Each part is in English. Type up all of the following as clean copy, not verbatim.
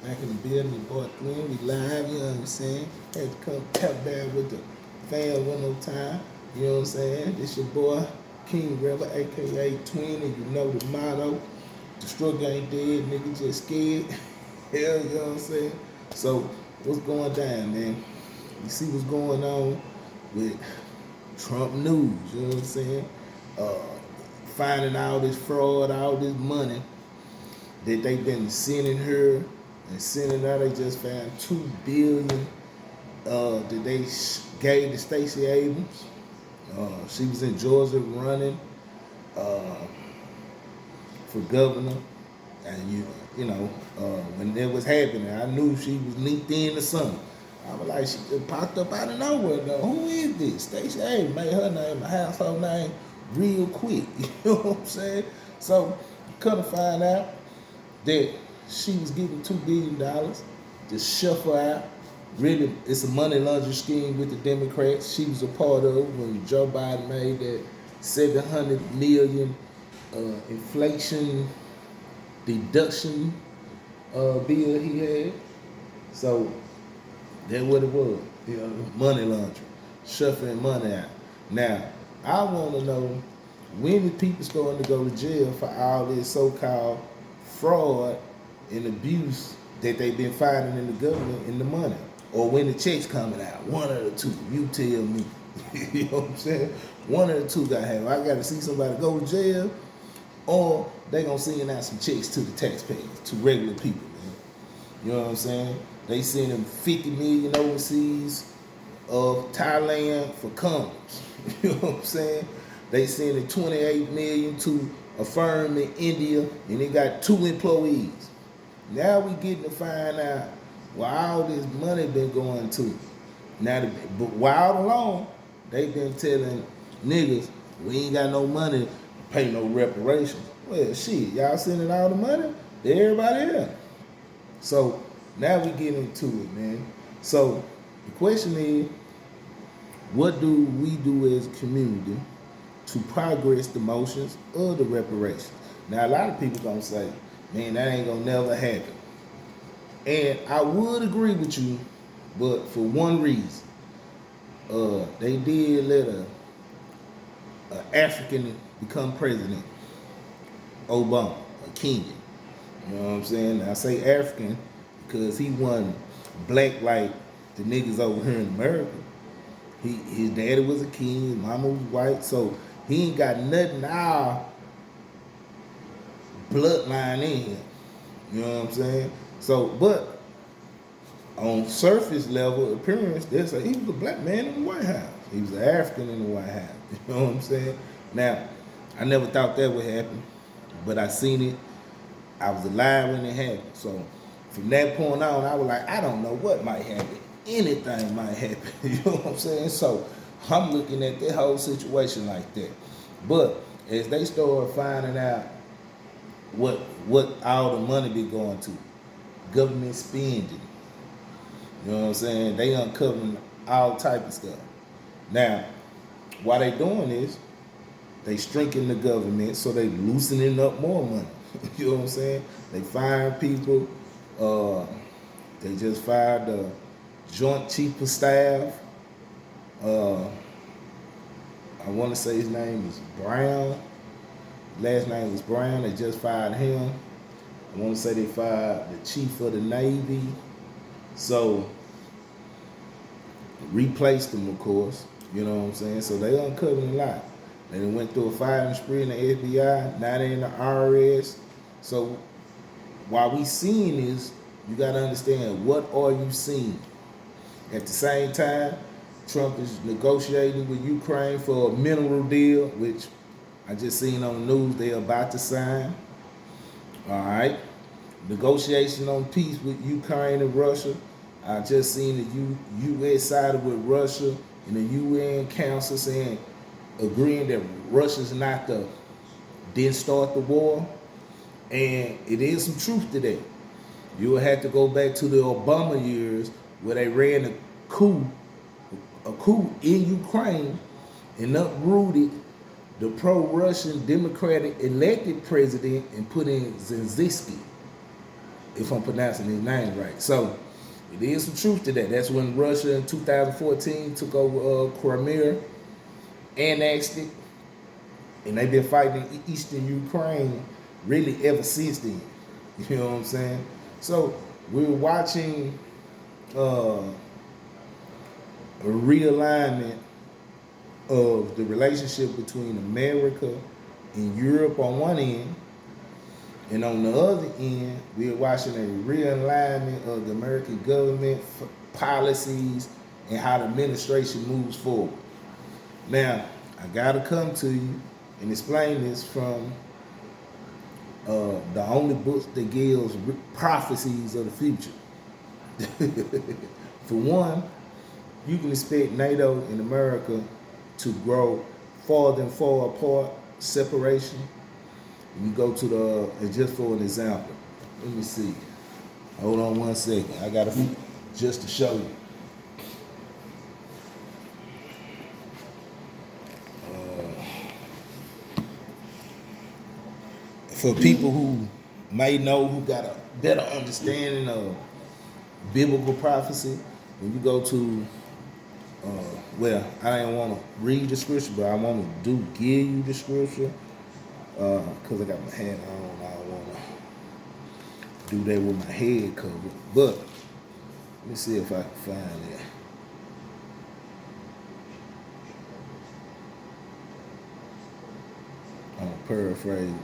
Back in the building, boy, Twin, we live, you know what I'm saying? Had to come tap down with the fans one more time, you know what I'm saying? This your boy, King Rebel, aka Twin, and you know the motto. The struggle ain't dead, nigga just scared. Hell, you know what I'm saying? So, what's going down, man? You see what's going on with Trump news, you know what I'm saying? Uh, Finding all this fraud, all this money that they've been sending her and sending out. They just found 2 billion that they gave to Stacey Abrams. She was in Georgia running uh, for governor, and you know when it was happening, I knew she was linked in to something. I was like, she just popped up out of nowhere. Though. Who is this? Stacey Abrams made her name a household name real quick. You know what I'm saying? So, come to find out that she was given $2 billion to shuffle out. Really, it's a money laundering scheme with the Democrats. She was a part of when Joe Biden made that 700 million inflation deduction bill he had. So that's what it was. You know, money laundering, shuffling money out. Now, I want to know when the people starting to go to jail for all this so-called fraud and abuse that they've been finding in the government in the money, or when the checks coming out. One of the two. You tell me. You know what I'm saying? One of the two got to happen. I got to see somebody go to jail, or they gonna send out some checks to the taxpayers, to regular people, man. You know what I'm saying? They sending 50 million overseas of Thailand for condoms. You know what I'm saying? They sending 28 million to a firm in India, and they got 2 employees. Now we getting to find out where all this money been going to. Now, but while alone, they been telling niggas we ain't got no money to pay no reparations. Well, shit, y'all sending all the money to everybody else. So now we get into it, man. So the question is, what do we do as a community to progress the motions of the reparations? Now, a lot of people gonna say, man, that ain't gonna never happen. And I would agree with you, but for one reason. They did let a African become president, Obama, a Kenyan. You know what I'm saying? I say African because he wasn't black like the niggas over here in America. His daddy was a Kenyan, his mama was white, so he ain't got nothing our bloodline in him. You know what I'm saying? So, but on surface level appearance, they say he was a black man in the White House. He was an African in the White House. You know what I'm saying? Now, I never thought that would happen, but I seen it. I was alive when it happened. So from that point on, I was like, I don't know what might happen. Anything might happen. You know what I'm saying? So I'm looking at that whole situation like that. But as they start finding out what all the money be going to, government spending, you know what I'm saying? They uncovering all type of stuff. Now, why they doing this, they shrinking the government, so they loosening up more money. You know what I'm saying? They firing people. They just fired the Joint Chief of Staff. I want to say his name is Brown. Last name was Brown. They just fired him. I want to say they fired the Chief of the Navy. So, replaced them, of course. You know what I'm saying? So they uncovering a lot. They went through a firing spree in the FBI. Now they in the IRS. So while we seeing this, you got to understand, what are you seeing? At the same time, Trump is negotiating with Ukraine for a mineral deal, which I just seen on the news they're about to sign. All right. Negotiation on peace with Ukraine and Russia. I just seen the U.S. sided with Russia and the UN Council saying, agreeing that Russia's not didn't start the war. And it is some truth to that. You will have to go back to the Obama years where they ran a coup in Ukraine and uprooted the pro-Russian Democratic elected president and put in Zelensky. if I'm pronouncing his name right. So it is some truth to that. That's when Russia in 2014 took over Crimea, annexed it, and they've been fighting in eastern Ukraine really ever since then. You know what I'm saying? So we're watching a realignment of the relationship between America and Europe on one end, and on the other end, we're watching a realignment of the American government policies and how the administration moves forward. Now, I gotta come to you and explain this from the only book that gives prophecies of the future. For one, you can expect NATO and America to grow farther and far apart, separation. You go to the, and just for an example, let me see. Hold on one second. I got to, just to show you. For people who may know, who got a better understanding of biblical prophecy, when you go to, well, I didn't want to read the scripture, but I want to give you the scripture, because I got my hat on. I don't want to do that with my head covered. But let me see if I can find it. I'm going to paraphrase.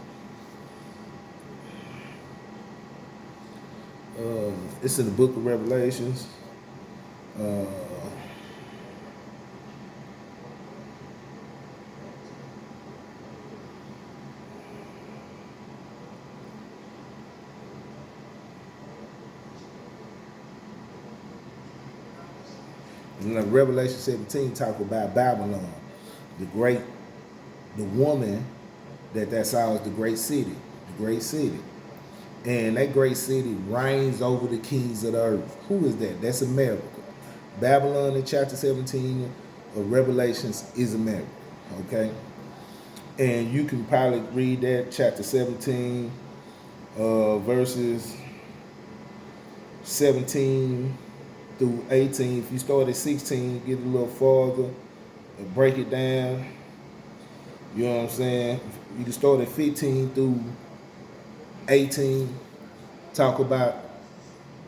It's in the book of Revelations. Revelation 17 talk about Babylon, the woman that saw as the great city. And that great city reigns over the kings of the earth. Who is that? That's America. Babylon in chapter 17 of Revelations is America. Okay? And you can probably read that, chapter 17, verses 17 through 18. If you start at 16, get a little farther and break it down. You know what I'm saying? You can start at 15 through 18. Talk about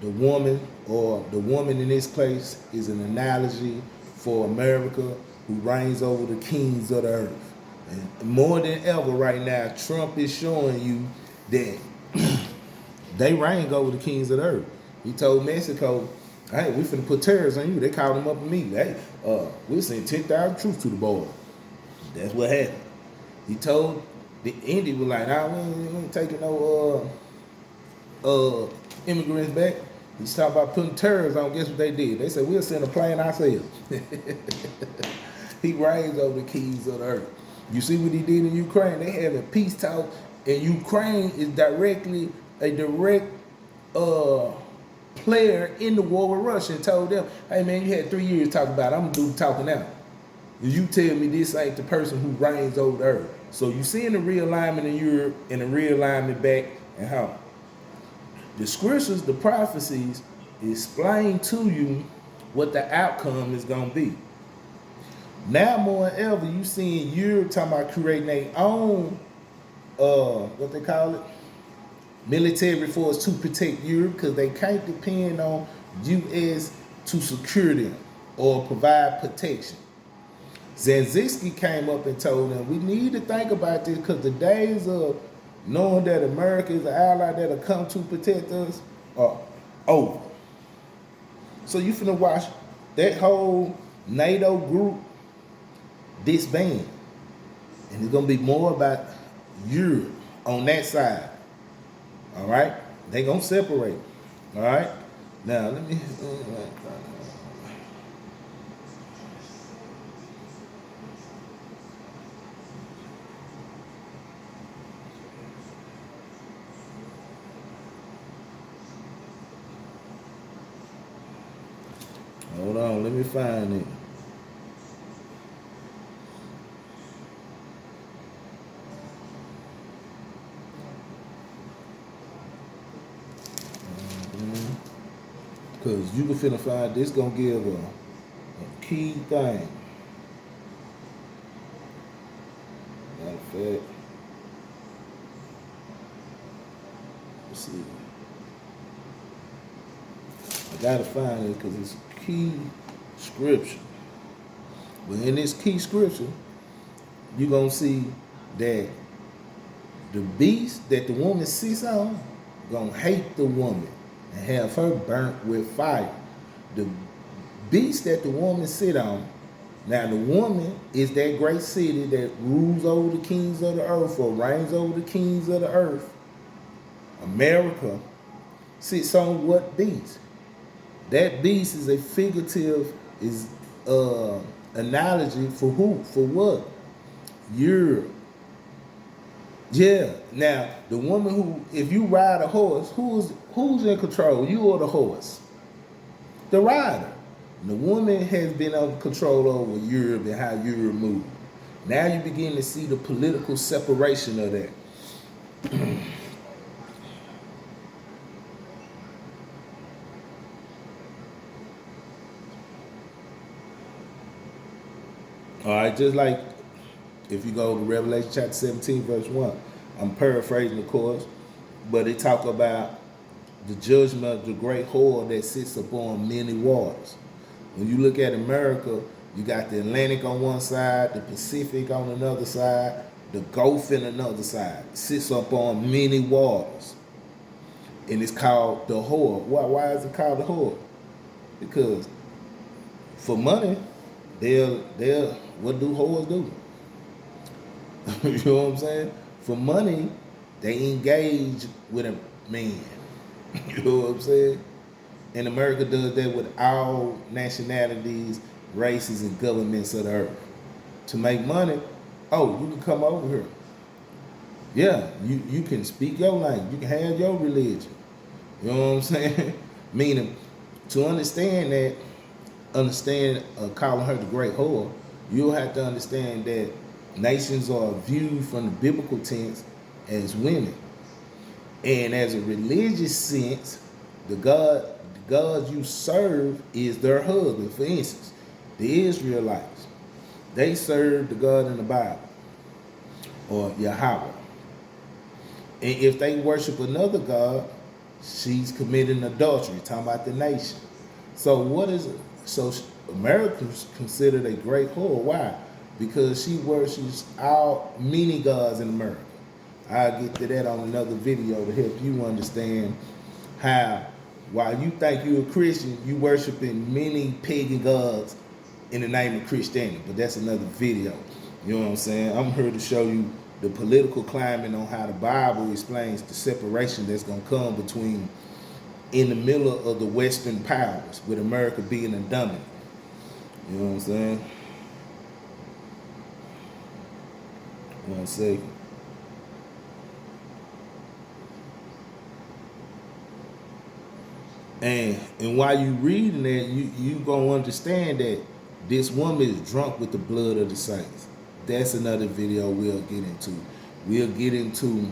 the woman, or the woman in this place is an analogy for America, who reigns over the kings of the earth. And more than ever right now, Trump is showing you that they reign over the kings of the earth. He told Mexico, hey, we finna put tariffs on you. They called him up immediately. Hey, we'll send 10,000 troops to the border. That's what happened. He told the Indian, was like, nah, we ain't taking no immigrants back. He's talking about putting tariffs on. Guess what they did? They said, we'll send a plane ourselves. He reigns over the keys of the earth. You see what he did in Ukraine? They having peace talk, and Ukraine is a direct player in the war with Russia, and told them, hey man, you had 3 years to talk about it. I'm gonna do the talking now. You tell me this ain't the person who reigns over the earth. So you seeing the realignment in Europe and the realignment back, and how the scriptures, the prophecies, explain to you what the outcome is gonna be. Now more than ever, you seeing Europe talking about creating their own, what they call it, military force to protect Europe, because they can't depend on U.S. to secure them or provide protection. Zelensky came up and told them, we need to think about this, because the days of knowing that America is an ally that'll come to protect us are over. So you finna watch that whole NATO group disband. And it's gonna be more about Europe on that side. All right? They gonna separate. All right? Now, let me... Hold on, let me find it. Because you can finna find this gonna give a key thing. Matter of fact, let's see. I gotta find it because it's key scripture. But in this key scripture, you're gonna see that the beast that the woman sits on gonna hate the woman and have her burnt with fire. The beast that the woman sit on, now the woman is that great city that rules over the kings of the earth or reigns over the kings of the earth. America sits on what beast? That beast is a figurative is analogy for who? For what? Europe. Yeah. Now the woman who, if you ride a horse, who's in control? You or the horse? The rider. And the woman has been under control over Europe and how Europe moves. Now you begin to see the political separation of that. All right, just like if you go to Revelation chapter 17, verse 1, I'm paraphrasing, of course, but it talk about the judgment of the great whore that sits upon many waters. When you look at America, you got the Atlantic on one side, the Pacific on another side, the Gulf on another side. It sits upon many waters. And it's called the whore. Why is it called the whore? Because for money, they'll what do whores do? You know what I'm saying? For money, they engage with a man. You know what I'm saying? And America does that with all nationalities, races, and governments of the earth. To make money, oh, you can come over here. Yeah, you can speak your language. You can have your religion. You know what I'm saying? Meaning, to understand calling her the great whore, you'll have to understand that nations are viewed from the biblical tense as women. And as a religious sense, the God you serve is their husband. For instance, the Israelites, they serve the God in the Bible, or Yahweh. And if they worship another God, she's committing adultery, talking about the nation. So what is it? So Americans considered a great whore. Why? Because she worships all many gods in America. I'll get to that on another video to help you understand how, while you think you're a Christian, you worshiping many pagan gods in the name of Christianity. But that's another video. You know what I'm saying? I'm here to show you the political climate on how the Bible explains the separation that's going to come between in the middle of the Western powers, with America being the dominant. You know what I'm saying? 1 second. And while you reading that, you gonna understand that this woman is drunk with the blood of the saints. That's another video we'll get into. We'll get into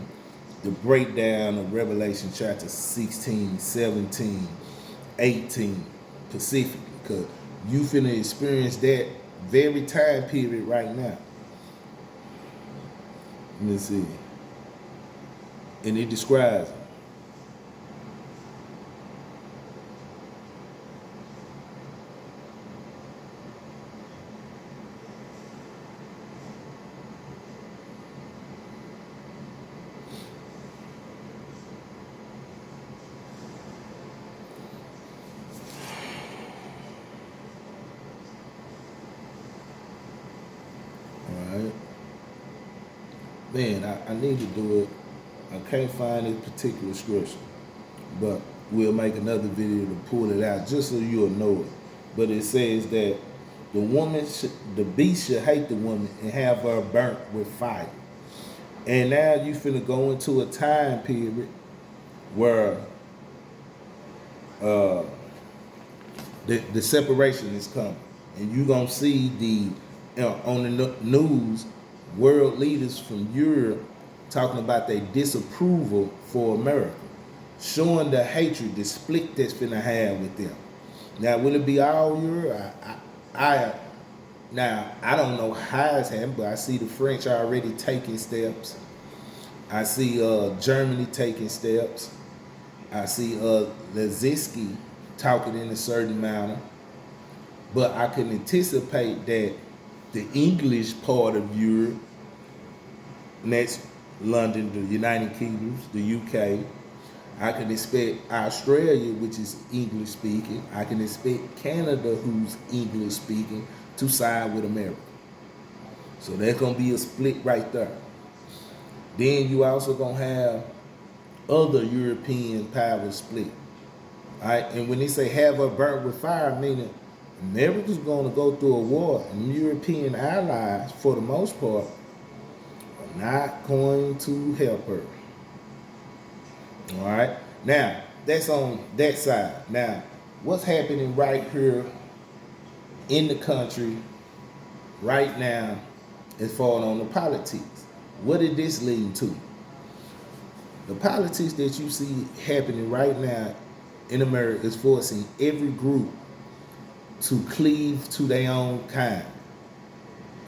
the breakdown of Revelation chapter 16, 17, 18 specifically, because you finna experience that very time period right now. Let me see. And it describes it. Alright. Man, I need to do it. I can't find this particular scripture, but we'll make another video to pull it out just so you'll know it. But it says that the beast should hate the woman and have her burnt with fire. And now you finna go into a time period where the separation is coming, and you gonna see on the news world leaders from Europe talking about their disapproval for America. showing the hatred, the split that's finna have with them. Now, will it be all Europe? Now I don't know how it's happening, but I see the French already taking steps. I see Germany taking steps. I see Lezinski talking in a certain manner. But I can anticipate that the English part of Europe, and that's London, the United Kingdom, the UK, I can expect Australia, which is English speaking. I can expect Canada, who's English speaking, to side with America. So there's gonna be a split right there. Then you also gonna have other European powers split. All right, and when they say have her burnt with fire, meaning America's gonna go through a war, and European allies, for the most part, are not going to help her. All right. Now that's on that side. Now, what's happening right here in the country right now is falling on the politics. What did this lead to? The politics that you see happening right now in America is forcing every group to cleave to their own kind.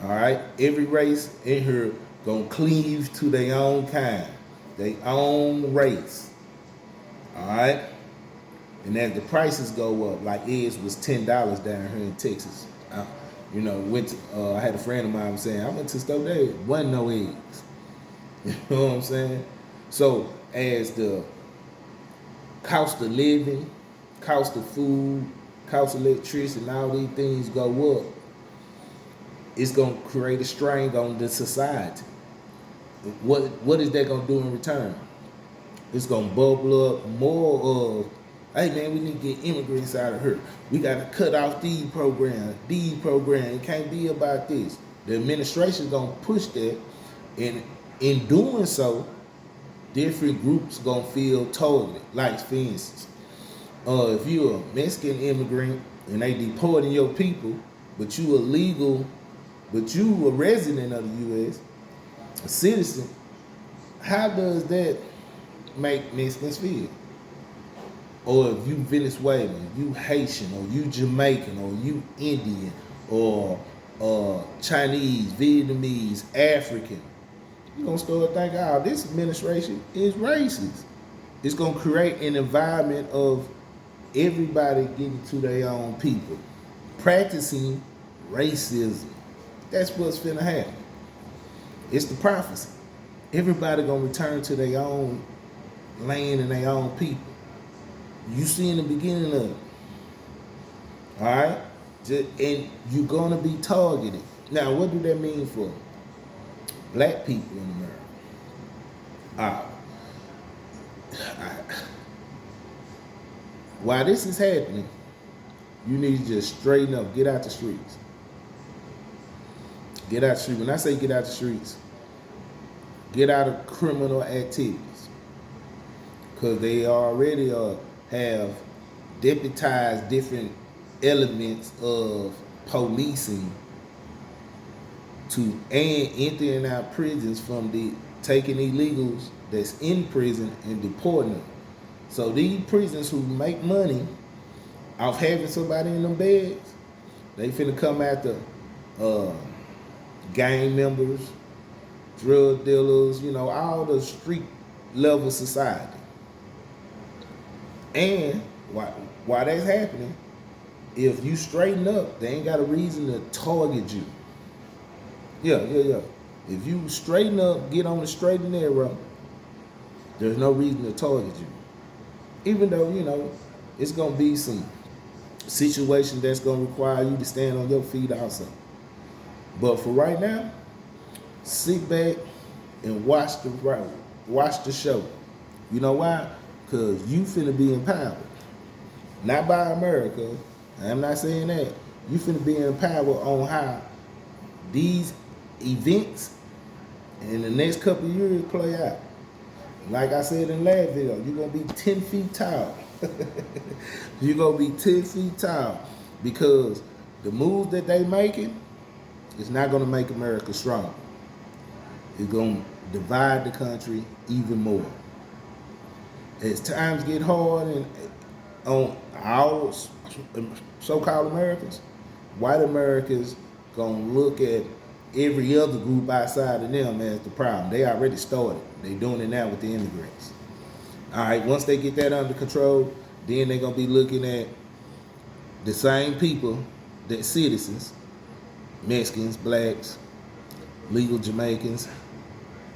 All right. Every race in here gonna cleave to their own kind, their own race. All right, and as the prices go up, like eggs was $10 down here in Texas. Went to, I had a friend of mine saying I went to the store there, wasn't no eggs. You know what I'm saying? So as the cost of living, cost of food, cost of electricity, and all these things go up, it's gonna create a strain on the society. What is that gonna do in return? It's gonna bubble up more of, hey man, we need to get immigrants out of here. We gotta cut off these programs. It can't be about this. The administration's gonna push that, and in doing so, different groups gonna feel targeted. Like for instance, if you're a Mexican immigrant and they deporting your people, but you illegal, but you a resident of the U.S., a citizen, how does that make Mexicans feel? Or if you Venezuelan, you Haitian, or you Jamaican, or you Indian, or Chinese, Vietnamese, African, you're gonna start thinking, oh, this administration is racist. It's gonna create an environment of everybody getting to their own people, practicing racism. That's what's finna happen. It's the prophecy. Everybody gonna return to their own land and their own people. You see in the beginning of it. All right? And you're going to be targeted. Now, what do that mean for black people in America? While this is happening, you need to just straighten up. Get out the streets. Get out the streets. When I say get out the streets, get out of criminal activities. Because they already have deputized different elements of policing to and entering out prisons from the taking illegals that's in prison and deporting them. So these prisons who make money off having somebody in them beds, they finna come after gang members, drug dealers, all the street level society. And while that's happening, if you straighten up, they ain't got a reason to target you. Yeah. If you straighten up, get on the straight and narrow, there's no reason to target you. Even though, it's going to be some situation that's going to require you to stand on your feet also. But for right now, sit back and watch the show. You know why? Because you finna be empowered. Not by America. I'm not saying that. You finna be empowered on how these events in the next couple of years play out. Like I said in the last video, you're going to be 10 feet tall. You're going to be 10 feet tall because the moves that they making is not going to make America strong. It's going to divide the country even more. as times get hard and on our so-called Americans, white Americans gonna look at every other group outside of them as the problem. They already started. They doing it now with the immigrants. All right, once they get that under control, then they're gonna be looking at the same people, that citizens, Mexicans, blacks, legal Jamaicans,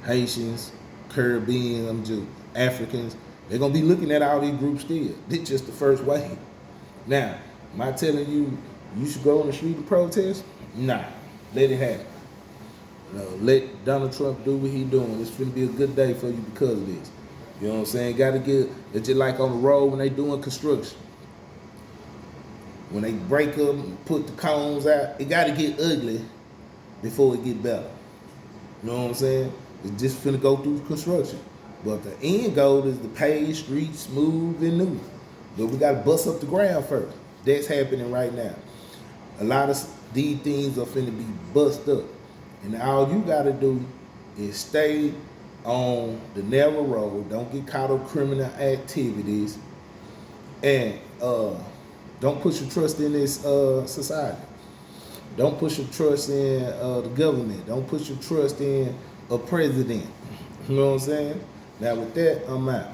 Haitians, Caribbean, Africans. They're gonna be looking at all these groups still. This just the first wave. Now, am I telling you you should go on the street and protest? Nah, let it happen. Let Donald Trump do what he doing. It's gonna be a good day for you because of this. You know what I'm saying? Gotta get, it's just like on the road when they doing construction. When they break up and put the cones out, it gotta get ugly before it get better. You know what I'm saying? It's just finna go through construction. But the end goal is to pave streets smooth and new. But we gotta bust up the ground first. That's happening right now. A lot of these things are finna be bust up. And all you gotta do is stay on the narrow road. Don't get caught up criminal activities. And don't put your trust in this society. Don't put your trust in the government. Don't put your trust in a president. You know what I'm saying? Now with that, I'm out.